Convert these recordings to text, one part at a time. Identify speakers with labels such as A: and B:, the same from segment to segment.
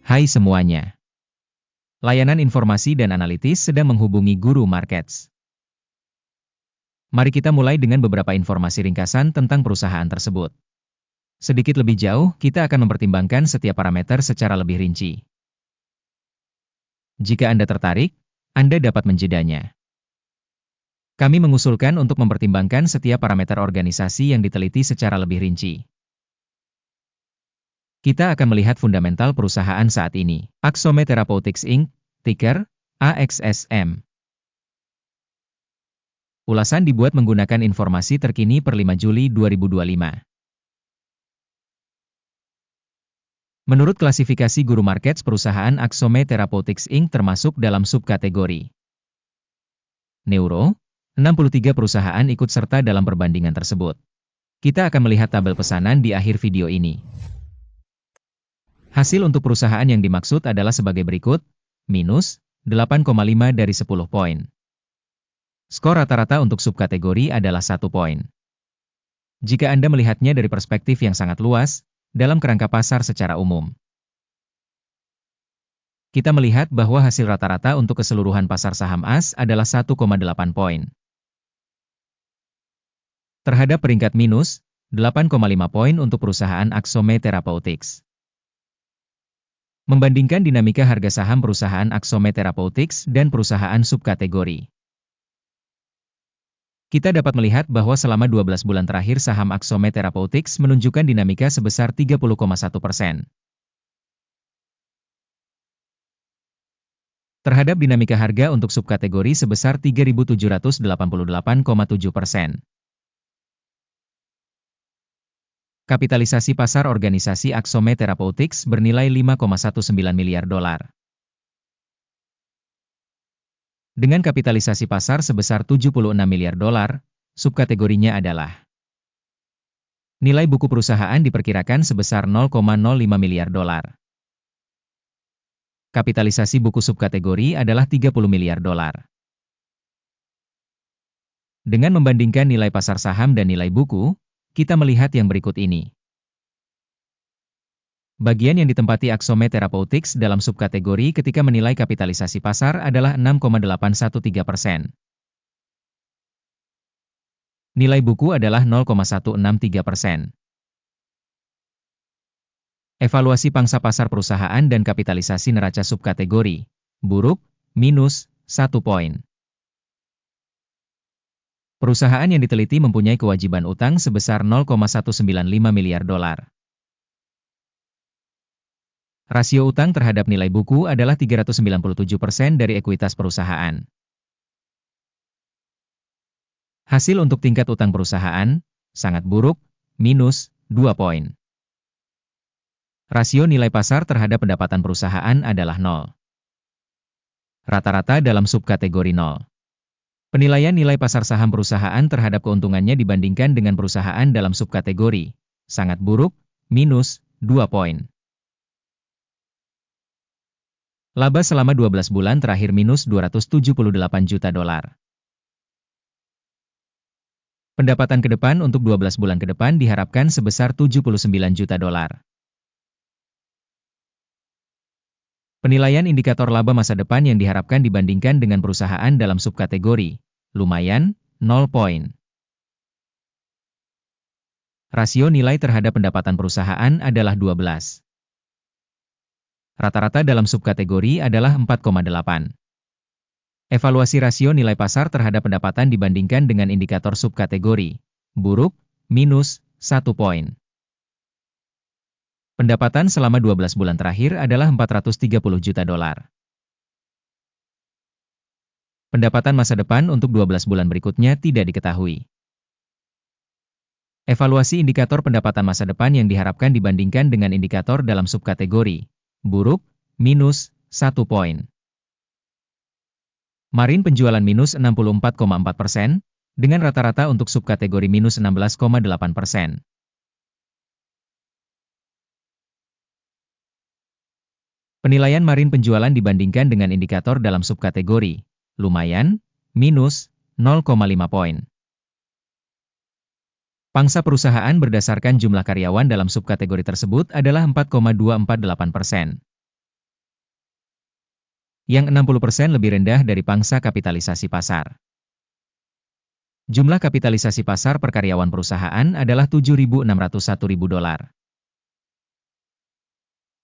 A: Hai semuanya. Layanan informasi dan analitis sedang menghubungi Guru Markets. Mari kita mulai dengan beberapa informasi ringkasan tentang perusahaan tersebut. Sedikit lebih jauh, kita akan mempertimbangkan setiap parameter secara lebih rinci. Jika Anda tertarik, Anda dapat menjedanya. Kami mengusulkan untuk mempertimbangkan setiap parameter organisasi yang diteliti secara lebih rinci. Kita akan melihat fundamental perusahaan saat ini. Axsome Therapeutics Inc., ticker AXSM. Ulasan dibuat menggunakan informasi terkini per 5 Juli 2025. Menurut klasifikasi Guru Markets, perusahaan Axsome Therapeutics Inc. termasuk dalam subkategori Neuro. 63 perusahaan ikut serta dalam perbandingan tersebut. Kita akan melihat tabel pesanan di akhir video ini. Hasil untuk perusahaan yang dimaksud adalah sebagai berikut, minus 8,5 dari 10 poin. Skor rata-rata untuk subkategori adalah 1 poin. Jika Anda melihatnya dari perspektif yang sangat luas, dalam kerangka pasar secara umum, kita melihat bahwa hasil rata-rata untuk keseluruhan pasar saham AS adalah 1,8 poin. Terhadap peringkat minus, 8,5 poin untuk perusahaan Axsome Therapeutics. Membandingkan dinamika harga saham perusahaan Axsome Therapeutics dan perusahaan subkategori, kita dapat melihat bahwa selama 12 bulan terakhir saham Axsome Therapeutics menunjukkan dinamika sebesar 30,1%. Terhadap dinamika harga untuk subkategori sebesar 3.788,7%. Kapitalisasi pasar organisasi Axsome Therapeutics bernilai 5,19 miliar dolar. Dengan kapitalisasi pasar sebesar 76 miliar dolar, subkategorinya adalah nilai buku perusahaan diperkirakan sebesar 0,05 miliar dolar. Kapitalisasi buku subkategori adalah 30 miliar dolar. Dengan membandingkan nilai pasar saham dan nilai buku, kita melihat yang berikut ini. Bagian yang ditempati Axsome Therapeutics dalam subkategori ketika menilai kapitalisasi pasar adalah 6,813%. Nilai buku adalah 0,163%. Evaluasi pangsa pasar perusahaan dan kapitalisasi neraca subkategori, buruk, minus 1 poin. Perusahaan yang diteliti mempunyai kewajiban utang sebesar 0,195 miliar dolar. Rasio utang terhadap nilai buku adalah 397% dari ekuitas perusahaan. Hasil untuk tingkat utang perusahaan, sangat buruk, minus 2 poin. Rasio nilai pasar terhadap pendapatan perusahaan adalah 0. Rata-rata dalam subkategori 0. Penilaian nilai pasar saham perusahaan terhadap keuntungannya dibandingkan dengan perusahaan dalam subkategori, sangat buruk, minus 2 poin. Laba selama 12 bulan terakhir minus 278 juta dolar. Pendapatan ke depan untuk 12 bulan ke depan diharapkan sebesar 79 juta dolar. Penilaian indikator laba masa depan yang diharapkan dibandingkan dengan perusahaan dalam subkategori, lumayan, 0 poin. Rasio nilai terhadap pendapatan perusahaan adalah 12. Rata-rata dalam subkategori adalah 4,8. Evaluasi rasio nilai pasar terhadap pendapatan dibandingkan dengan indikator subkategori, buruk, minus 1 poin. Pendapatan selama 12 bulan terakhir adalah 430 juta dolar. Pendapatan masa depan untuk 12 bulan berikutnya tidak diketahui. Evaluasi indikator pendapatan masa depan yang diharapkan dibandingkan dengan indikator dalam subkategori, buruk, minus 1 poin. Marine penjualan minus 64,4%, dengan rata-rata untuk subkategori minus 16,8%. Penilaian marine penjualan dibandingkan dengan indikator dalam subkategori, lumayan, minus 0,5 poin. Pangsa perusahaan berdasarkan jumlah karyawan dalam subkategori tersebut adalah 4,248%. yang 60% lebih rendah dari pangsa kapitalisasi pasar. Jumlah kapitalisasi pasar per karyawan perusahaan adalah $7.601.000.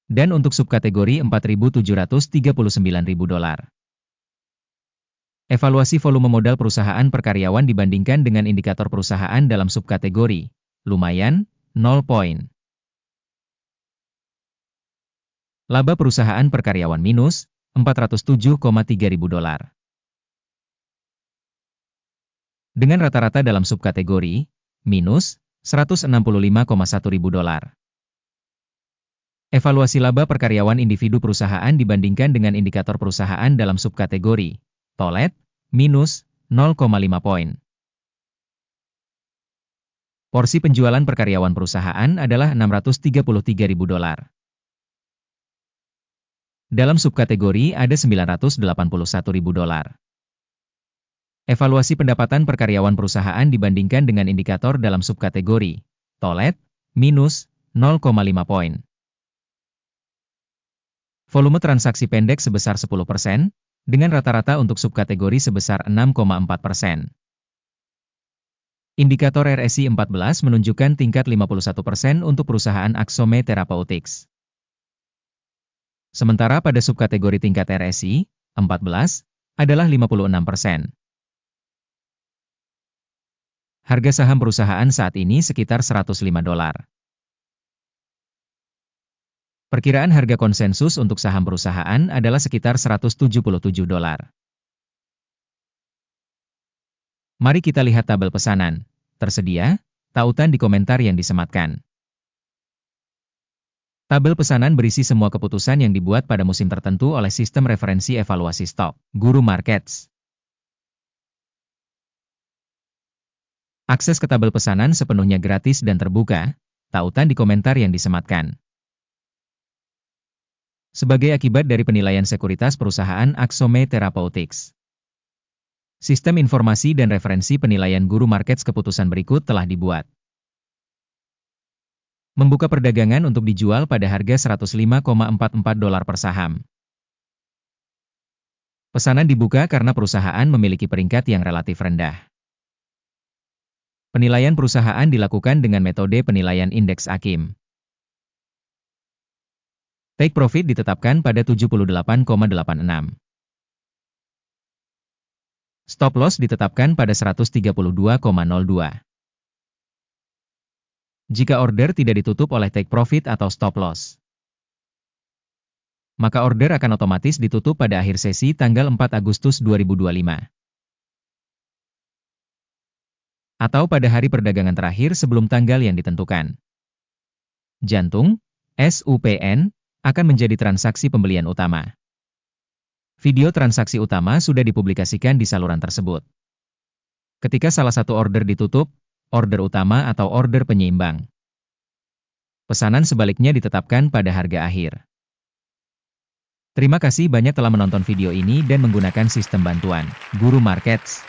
A: Dan untuk subkategori $4.739.000. Evaluasi volume modal perusahaan per karyawan dibandingkan dengan indikator perusahaan dalam subkategori, lumayan, 0 poin. Laba perusahaan per karyawan minus, $407,300. Dengan rata-rata dalam subkategori, minus, $165,100. Evaluasi laba per karyawan individu perusahaan dibandingkan dengan indikator perusahaan dalam subkategori, tolet, minus, 0,5 poin. Porsi penjualan per karyawan perusahaan adalah $633.000. Dalam subkategori ada $981.000. Evaluasi pendapatan per karyawan perusahaan dibandingkan dengan indikator dalam subkategori, tolet, minus, 0,5 poin. Volume transaksi pendek sebesar 10%, dengan rata-rata untuk subkategori sebesar 6,4%. Indikator RSI 14 menunjukkan tingkat 51% untuk perusahaan Axome Therapeutics. Sementara pada subkategori tingkat RSI 14 adalah 56%. Harga saham perusahaan saat ini sekitar $105. Perkiraan harga konsensus untuk saham perusahaan adalah sekitar $177. Mari kita lihat tabel pesanan. Tersedia, tautan di komentar yang disematkan. Tabel pesanan berisi semua keputusan yang dibuat pada musim tertentu oleh sistem referensi evaluasi stok, Guru Markets. Akses ke tabel pesanan sepenuhnya gratis dan terbuka, tautan di komentar yang disematkan. Sebagai akibat dari penilaian sekuritas perusahaan Axome Therapeutics. Sistem informasi dan referensi penilaian Guru Markets keputusan berikut telah dibuat. Membuka perdagangan untuk dijual pada harga $105,44 per saham. Pesanan dibuka karena perusahaan memiliki peringkat yang relatif rendah. Penilaian perusahaan dilakukan dengan metode penilaian indeks AKIM. Take profit ditetapkan pada 78,86. Stop loss ditetapkan pada 132,02. Jika order tidak ditutup oleh take profit atau stop loss, maka order akan otomatis ditutup pada akhir sesi tanggal 4 Agustus 2025. Atau pada hari perdagangan terakhir sebelum tanggal yang ditentukan. Jantung, SUPN, akan menjadi transaksi pembelian utama. Video transaksi utama sudah dipublikasikan di saluran tersebut. Ketika salah satu order ditutup, order utama atau order penyeimbang. Pesanan sebaliknya ditetapkan pada harga akhir. Terima kasih banyak telah menonton video ini dan menggunakan sistem bantuan Guru Markets.